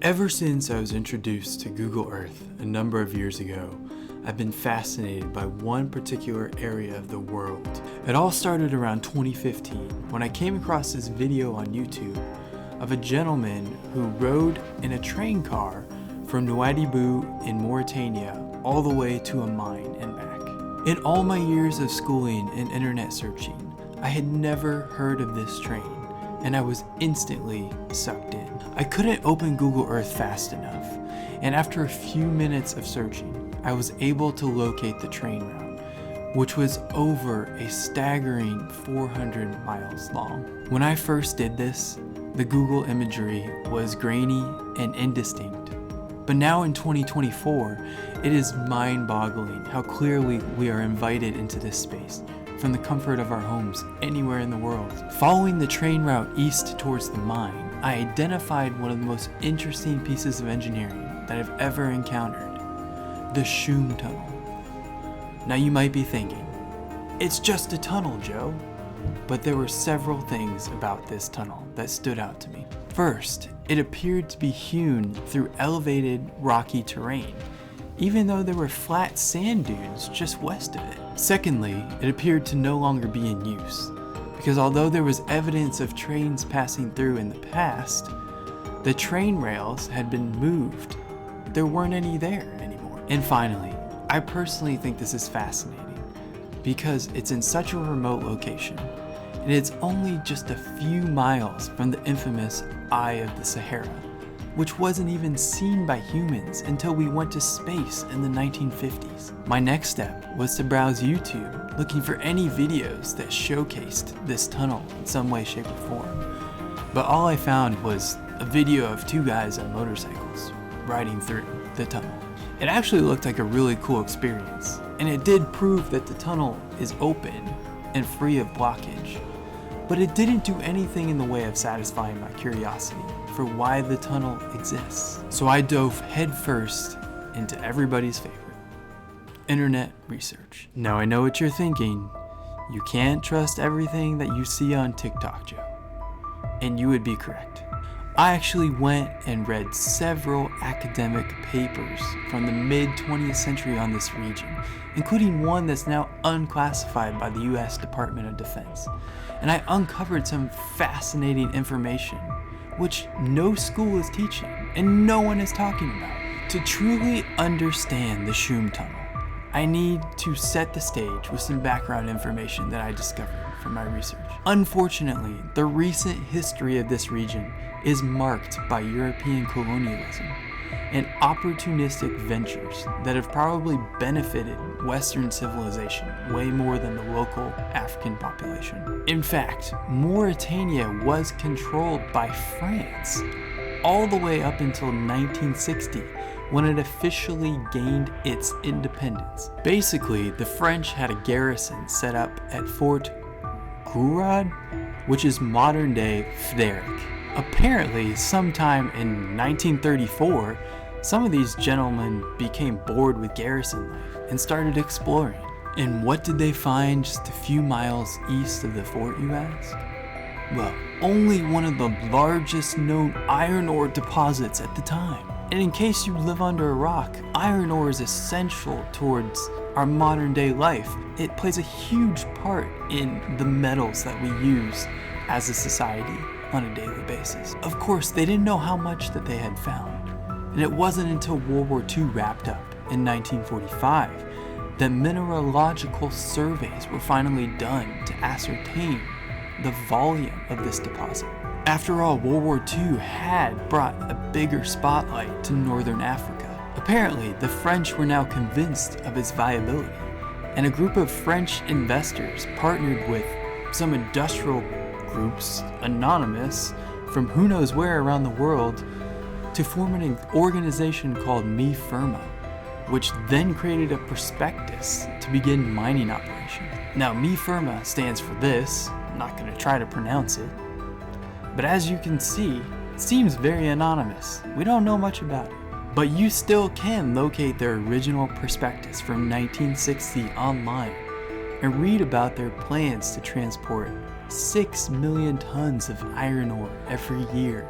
Ever since I was introduced to Google Earth a number of years ago, I've been fascinated by one particular area of the world. It all started around 2015 when I came across this video on YouTube of a gentleman who rode in a train car from Nouadhibou in Mauritania all the way to a mine and back. In all my years of schooling and internet searching, I had never heard of this train, and I was instantly sucked in. I couldn't open Google Earth fast enough, and after a few minutes of searching, I was able to locate the train route, which was over a staggering 400 miles long. When I first did this, the Google imagery was grainy and indistinct. But now in 2024, it is mind-boggling how clearly we are invited into this space from the comfort of our homes anywhere in the world. Following the train route east towards the mine, I identified one of the most interesting pieces of engineering that I've ever encountered, the Choum tunnel. Now you might be thinking, it's just a tunnel, Joe. But there were several things about this tunnel that stood out to me. First, it appeared to be hewn through elevated rocky terrain, even though there were flat sand dunes just west of it. Secondly, it appeared to no longer be in use, because although there was evidence of trains passing through in the past, the train rails had been moved. There weren't any there anymore. And finally, I personally think this is fascinating, because it's in such a remote location, and it's only just a few miles from the infamous Eye of the Sahara, which wasn't even seen by humans until we went to space in the 1950s. My next step was to browse YouTube, looking for any videos that showcased this tunnel in some way, shape, or form. But all I found was a video of two guys on motorcycles riding through the tunnel. It actually looked like a really cool experience, and it did prove that the tunnel is open and free of blockage. But it didn't do anything in the way of satisfying my curiosity for why the tunnel exists. So I dove headfirst into everybody's favorite, internet research. Now I know what you're thinking. You can't trust everything that you see on TikTok, Joe. And you would be correct. I actually went and read several academic papers from the mid-20th century on this region, including one that's now unclassified by the US Department of Defense. And I uncovered some fascinating information which no school is teaching and no one is talking about. To truly understand the Choum tunnel, I need to set the stage with some background information that I discovered from my research. Unfortunately, the recent history of this region is marked by European colonialism and opportunistic ventures that have probably benefited Western civilization way more than the local African population. In fact, Mauritania was controlled by France all the way up until 1960, when it officially gained its independence. Basically, the French had a garrison set up at Fort Gourad, which is modern-day Frederick. Apparently, sometime in 1934, some of these gentlemen became bored with garrison life and started exploring. And what did they find just a few miles east of the fort, you ask? Well, only one of the largest known iron ore deposits at the time. And in case you live under a rock, iron ore is essential towards our modern day life. It plays a huge part in the metals that we use as a society on a daily basis. Of course, they didn't know how much that they had found. And it wasn't until World War II wrapped up in 1945 that mineralogical surveys were finally done to ascertain the volume of this deposit. After all, World War II had brought a bigger spotlight to Northern Africa. Apparently, the French were now convinced of its viability, and a group of French investors partnered with some industrial groups, anonymous, from who knows where around the world, to form an organization called Mi Firma, which then created a prospectus to begin mining operations. Now, Mi Firma stands for this. I'm not going to try to pronounce it. But as you can see, it seems very anonymous. We don't know much about it. But you still can locate their original prospectus from 1960 online and read about their plans to transport 6 million tons of iron ore every year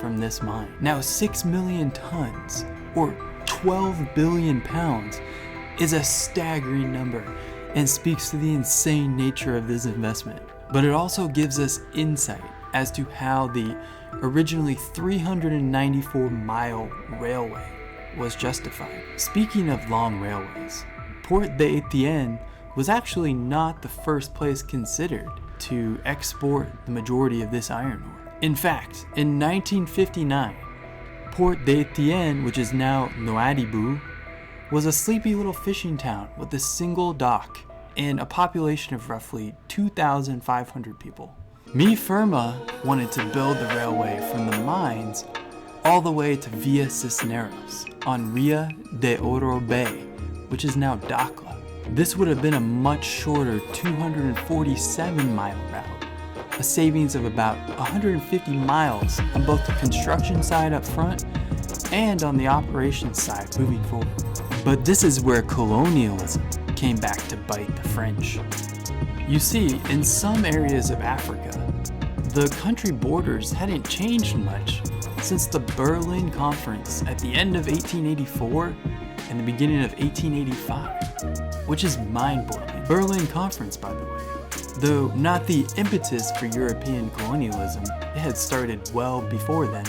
from this mine. Now 6 million tons, or 12 billion pounds, is a staggering number and speaks to the insane nature of this investment. But it also gives us insight as to how the originally 394-mile railway was justified. Speaking of long railways, Port d'Étienne was actually not the first place considered to export the majority of this iron ore. In fact, in 1959, Port d'Étienne, which is now Nouadhibou, was a sleepy little fishing town with a single dock and a population of roughly 2,500 people. Mi Firma wanted to build the railway from the mines all the way to Villa Cisneros on Ria de Oro Bay, which is now Dakhla. This would have been a much shorter 247-mile route, a savings of about 150 miles on both the construction side up front and on the operations side moving forward. But this is where colonialism came back to bite the French. You see, in some areas of Africa, the country borders hadn't changed much since the Berlin Conference at the end of 1884 and the beginning of 1885, which is mind-blowing. Berlin Conference, by the way, though not the impetus for European colonialism, it had started well before then,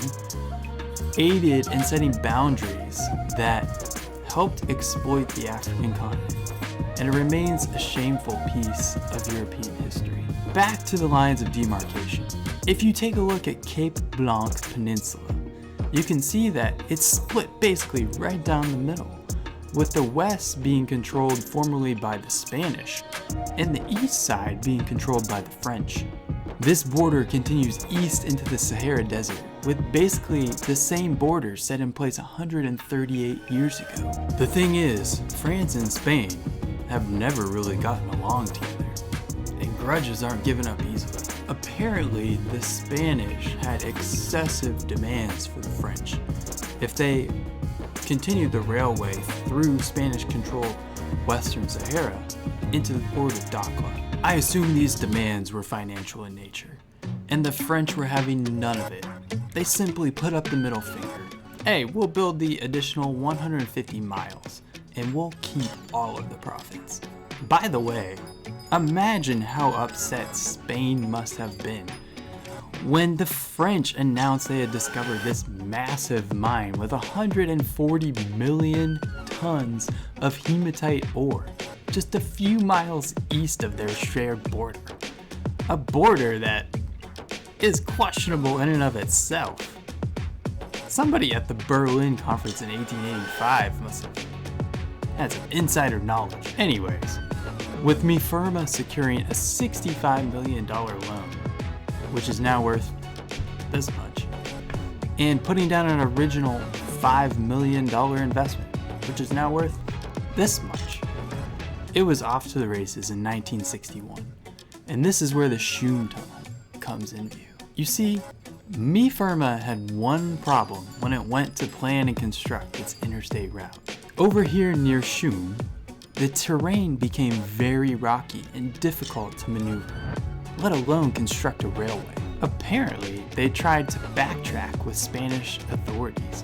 aided in setting boundaries that helped exploit the African continent, and it remains a shameful piece of European history. Back to the lines of demarcation. If you take a look at Cape Blanc Peninsula, you can see that it's split basically right down the middle, with the west being controlled formerly by the Spanish, and the east side being controlled by the French. This border continues east into the Sahara Desert, with basically the same border set in place 138 years ago. The thing is, France and Spain have never really gotten along together, and grudges aren't given up easily. Apparently, the Spanish had excessive demands for the French. If they continued the railway through Spanish-controlled Western Sahara into the port of Dakhla. I assume these demands were financial in nature, and the French were having none of it. They simply put up the middle finger. Hey, we'll build the additional 150 miles, and we'll keep all of the profits. By the way, imagine how upset Spain must have been when the French announced they had discovered this massive mine with 140 million tons of hematite ore just a few miles east of their shared border. A border that is questionable in and of itself. Somebody at the Berlin Conference in 1885 must have had some insider knowledge. Anyways, with Mi Firma securing a $65 million loan, which is now worth this much, and putting down an original $5 million investment, which is now worth this much, it was off to the races in 1961, and this is where the Choum tunnel comes in view. You see, Mi Firma had one problem when it went to plan and construct its interstate route. Over here near Choum, the terrain became very rocky and difficult to maneuver, let alone construct a railway. Apparently, they tried to backtrack with Spanish authorities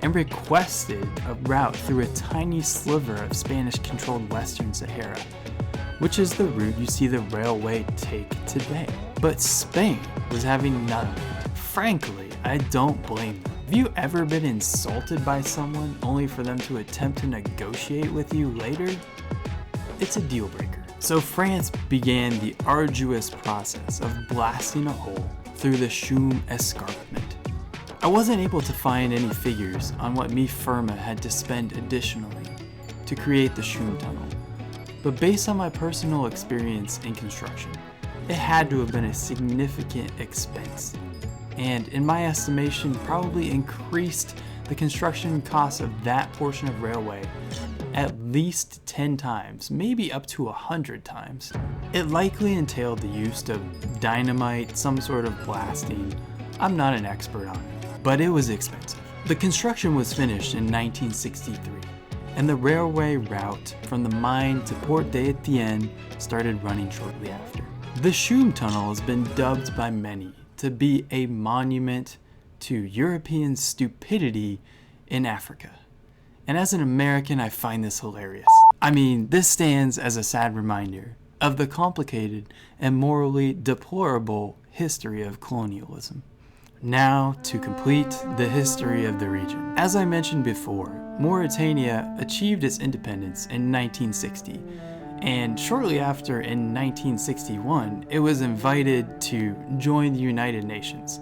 and requested a route through a tiny sliver of Spanish-controlled Western Sahara, which is the route you see the railway take today. But Spain was having none of it. Frankly, I don't blame them. Have you ever been insulted by someone only for them to attempt to negotiate with you later? It's a deal breaker. So France began the arduous process of blasting a hole through the Choum escarpment. I wasn't able to find any figures on what Mi Firma had to spend additionally to create the Choum tunnel, but based on my personal experience in construction, it had to have been a significant expense, and in my estimation probably increased the construction costs of that portion of railway at least 10 times, maybe up to 100 times. It likely entailed the use of dynamite, some sort of blasting. I'm not an expert on it, but it was expensive. The construction was finished in 1963, and the railway route from the mine to Port d'Étienne started running shortly after. The Choum tunnel has been dubbed by many to be a monument to European stupidity in Africa. And as an American, I find this hilarious. I mean, this stands as a sad reminder of the complicated and morally deplorable history of colonialism. Now, to complete the history of the region. As I mentioned before, Mauritania achieved its independence in 1960, and shortly after, in 1961, it was invited to join the United Nations.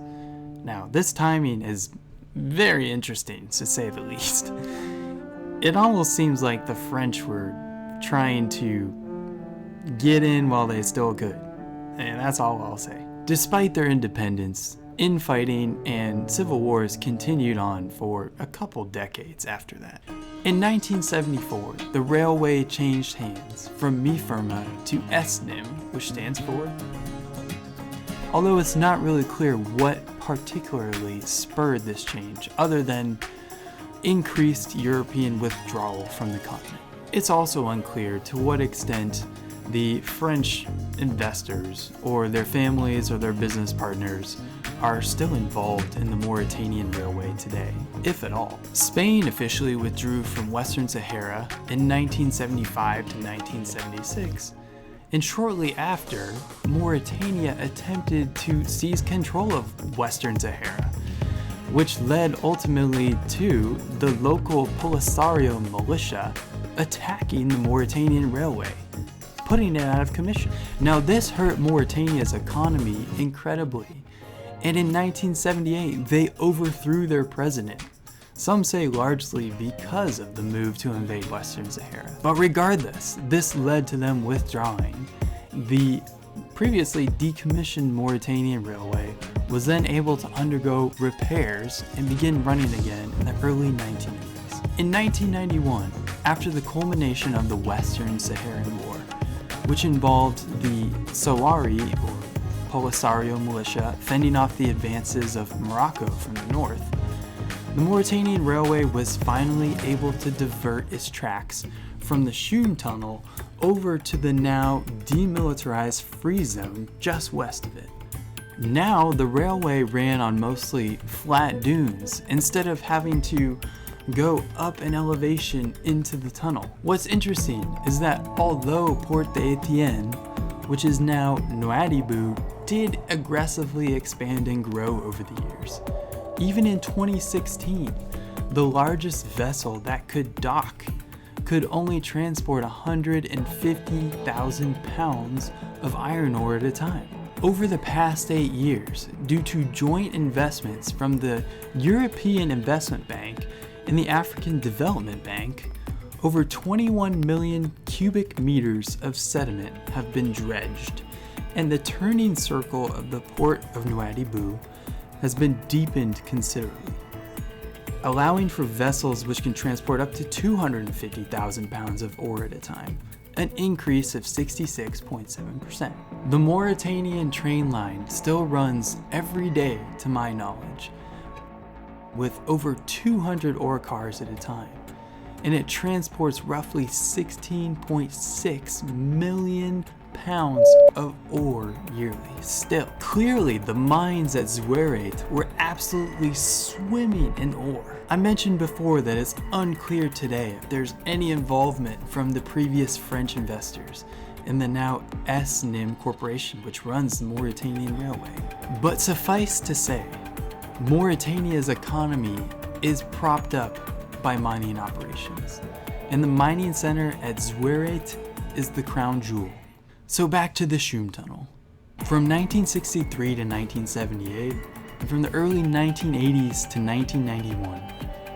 Now, this timing is very interesting, to say the least. It almost seems like the French were trying to get in while they still could, and that's all I'll say. Despite their independence, infighting and civil wars continued on for a couple decades after that. In 1974, the railway changed hands from MIFIRMA to SNIM, which stands for. Although it's not really clear what particularly spurred this change, other than increased European withdrawal from the continent. It's also unclear to what extent the French investors or their families or their business partners are still involved in the Mauritanian Railway today, if at all. Spain officially withdrew from Western Sahara in 1975 to 1976, and shortly after, Mauritania attempted to seize control of Western Sahara, which led ultimately to the local Polisario militia attacking the Mauritanian Railway, putting it out of commission. Now, this hurt Mauritania's economy incredibly, and in 1978 they overthrew their president. Some say largely because of the move to invade Western Sahara. But regardless, this led to them withdrawing. The previously decommissioned Mauritanian Railway was then able to undergo repairs and begin running again in the early 1980s. In 1991, after the culmination of the Western Saharan War, which involved the Sawari or Polisario militia fending off the advances of Morocco from the north, the Mauritanian Railway was finally able to divert its tracks from the Choum tunnel over to the now demilitarized free zone just west of it. Now the railway ran on mostly flat dunes instead of having to go up an elevation into the tunnel. What's interesting is that although Port d'Etienne, which is now Nouadhibou, did aggressively expand and grow over the years, even in 2016, the largest vessel that could dock could only transport 150,000 pounds of iron ore at a time. Over the past 8 years, due to joint investments from the European Investment Bank and the African Development Bank, over 21 million cubic meters of sediment have been dredged, and the turning circle of the port of Nouadhibou has been deepened considerably, allowing for vessels which can transport up to 250,000 pounds of ore at a time, an increase of 66.7%. The Mauritanian train line still runs every day to my knowledge, with over 200 ore cars at a time, and it transports roughly 16.6 million pounds of ore yearly. Still, clearly the mines at Zouérate were absolutely swimming in ore. I mentioned before that it's unclear today if there's any involvement from the previous French investors in the now SNIM Corporation, which runs the Mauritanian Railway. But suffice to say, Mauritania's economy is propped up by mining operations, and the mining center at Zouérate is the crown jewel. So back to the Choum tunnel. From 1963 to 1978, and from the early 1980s to 1991,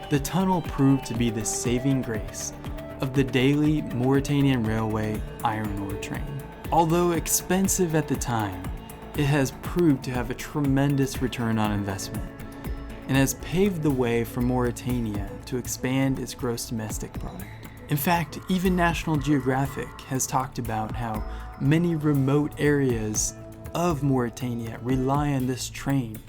the tunnel proved to be the saving grace of the daily Mauritanian Railway iron ore train. Although expensive at the time, it has proved to have a tremendous return on investment, and has paved the way for Mauritania to expand its gross domestic product. In fact, even National Geographic has talked about how many remote areas of Mauritania rely on this train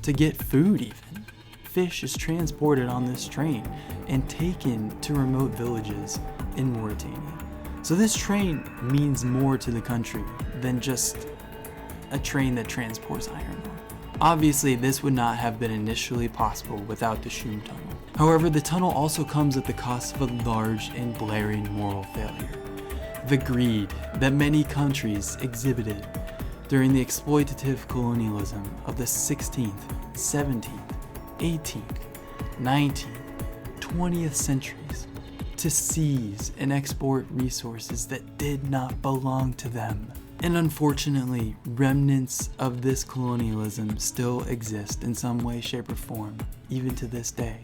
to get food even. Fish is transported on this train and taken to remote villages in Mauritania. So this train means more to the country than just a train that transports iron ore. Obviously, this would not have been initially possible without the Choum tunnel. However, the tunnel also comes at the cost of a large and glaring moral failure. The greed that many countries exhibited during the exploitative colonialism of the 16th, 17th, 18th, 19th, 20th centuries to seize and export resources that did not belong to them. And unfortunately, remnants of this colonialism still exist in some way, shape, or form, even to this day.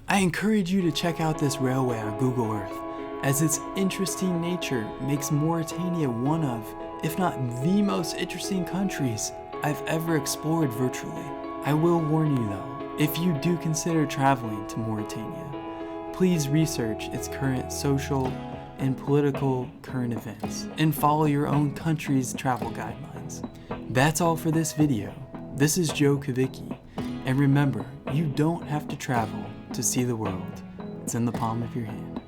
I encourage you to check out this railway on Google Earth, as its interesting nature makes Mauritania one of, if not the most interesting countries I've ever explored virtually. I will warn you though, if you do consider traveling to Mauritania, please research its current social and political current events, and follow your own country's travel guidelines. That's all for this video. This is Joe Kavicki, and remember, you don't have to travel to see the world. It's in the palm of your hand.